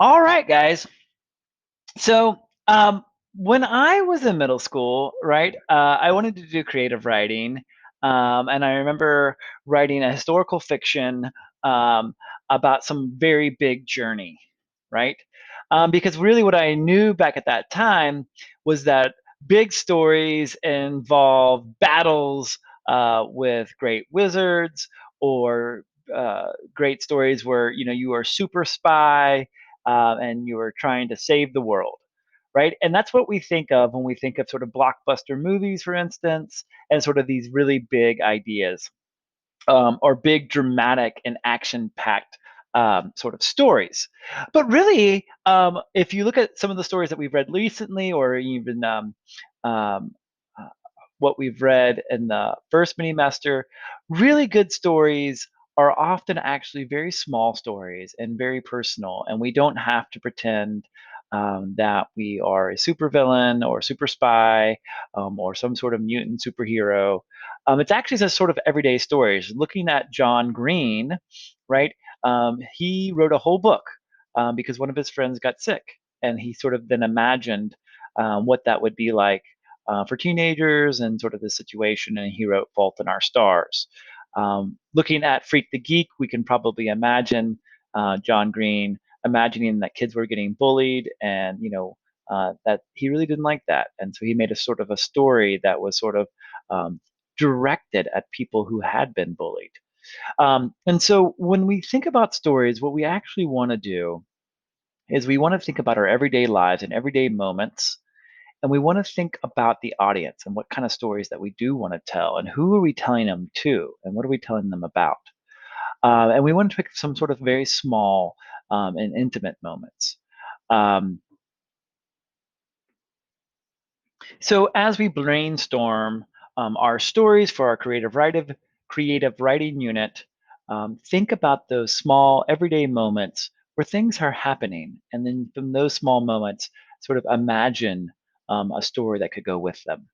All right, guys. So, when I was in middle school, right, I wanted to do creative writing, and I remember writing a historical fiction um, about some very big journey, right? Because really, what I knew back at that time was that big stories involve battles with great wizards or great stories where you are super spy and you are trying to save the world, right? And that's what we think of when we think of sort of blockbuster movies, for instance, and sort of these really big ideas or big dramatic and action-packed sort of stories. But really, if you look at some of the stories that we've read recently, or even um, uh, what we've read in the first mini master, really good stories are often actually very small stories and very personal, and we don't have to pretend that we are a supervillain or super spy or some sort of mutant superhero. It's actually just sort of everyday stories. Looking at John Green, right? He wrote a whole book because one of his friends got sick, and he sort of then imagined what that would be like for teenagers and sort of the situation, and he wrote Fault in Our Stars. Looking at Freak the Geek, we can probably imagine John Green imagining that kids were getting bullied, and that he really didn't like that, and so he made a sort of a story that was sort of um, directed at people who had been bullied. And so when we think about stories, what we actually want to do is we want to think about our everyday lives and everyday moments, and we want to think about the audience and what kind of stories that we do want to tell, and who are we telling them to, and what are we telling them about. And we want to pick some sort of very small and intimate moments. Um, so as we brainstorm our stories for our creative writing unit, think about those small everyday moments where things are happening, and then from those small moments, sort of imagine a story that could go with them.